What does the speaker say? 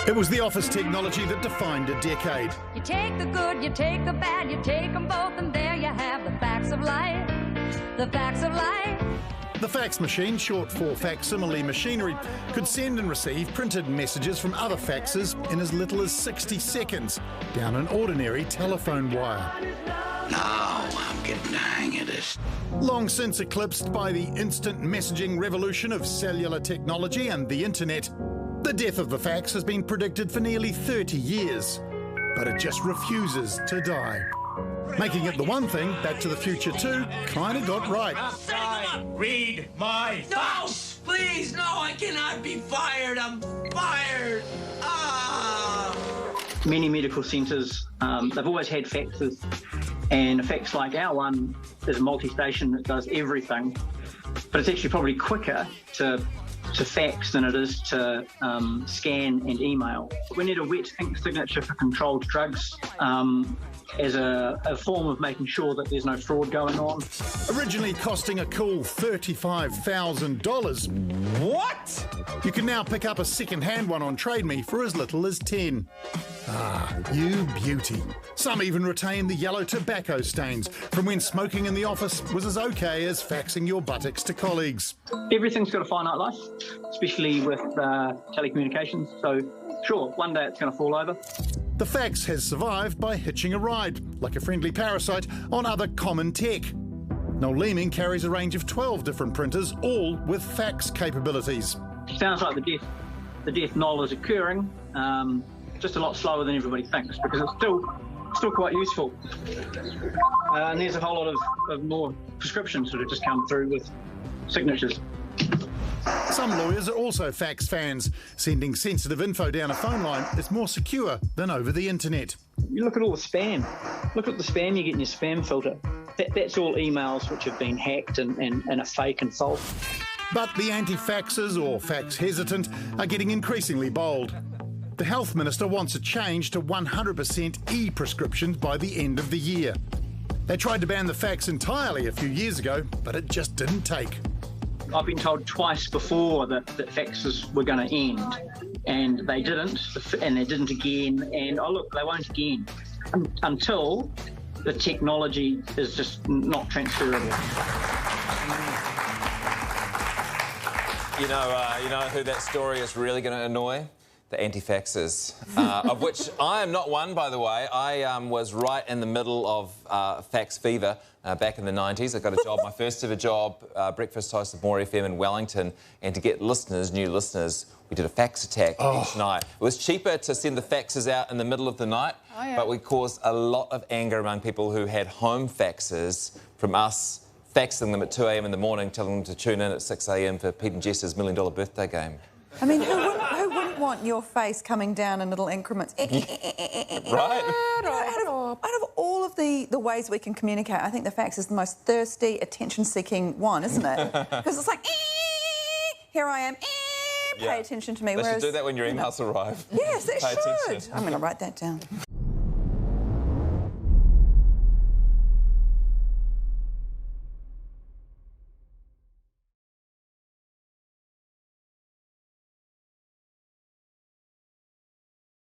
It was the office technology that defined a decade. You take the good, you take the bad, you take them both, and there you have the facts of life. The facts of life. The fax machine, short for facsimile machinery, could send and receive printed messages from other faxes in as little as 60 seconds down an ordinary telephone wire. Now I'm getting the hang of this. Long since eclipsed by the instant messaging revolution of cellular technology and the internet, the death of the fax has been predicted for nearly 30 years, but it just refuses to die. Making it the one thing Back to the Future 2 kind of got right. Read my fax. No, please, no, I cannot be fired. I'm fired. Many medical centres, they've always had faxes, and a fax like our one is multi-station that does everything, but it's actually probably quicker to fax than it is to scan and email. We need a wet ink signature for controlled drugs as a form of making sure that there's no fraud going on. Originally costing a cool $35,000. What? You can now pick up a second-hand one on Trade Me for as little as 10. Ah, you beauty. Some even retain the yellow tobacco stains from when smoking in the office was as okay as faxing your buttocks to colleagues. Everything's got a finite life, especially with telecommunications, so sure, one day it's going to fall over. The fax has survived by hitching a ride, like a friendly parasite, on other common tech. Noel Leeming carries a range of 12 different printers, all with fax capabilities. Sounds like the death knell is occurring, just a lot slower than everybody thinks, because it's still quite useful. And there's a whole lot of more prescriptions that have just come through with signatures. Some lawyers are also fax fans. Sending sensitive info down a phone line is more secure than over the internet. You look at all the spam. Look at the spam you get in your spam filter. That's all emails which have been hacked and are fake and false. But the anti-faxers or fax hesitant are getting increasingly bold. The Health Minister wants a change to 100% e-prescriptions by the end of the year. They tried to ban the fax entirely a few years ago, but it just didn't take. I've been told twice before that faxes were going to end, and they didn't, and they didn't again, and oh look, they won't again until the technology is just not transferable. You know who that story is really going to annoy? The anti-faxers, of which I am not one, by the way. I was right in the middle of fax fever back in the 90s. I got a job, my first ever job, breakfast host of More FM in Wellington, and to get listeners, new listeners, we did a fax attack each night. It was cheaper to send the faxes out in the middle of the night, but we caused a lot of anger among people who had home faxes from us faxing them at 2 a.m. in the morning, telling them to tune in at 6 a.m. for Pete and Jess's $1 million birthday game. I mean, who wouldn't want your face coming down in little increments? Right. Out of all of the ways we can communicate, I think the fax is the most thirsty, attention-seeking one, isn't it? Because it's like, here I am, pay attention to me. They should do that when your emails arrive. Yes, they should. Attention. I'm going to write that down.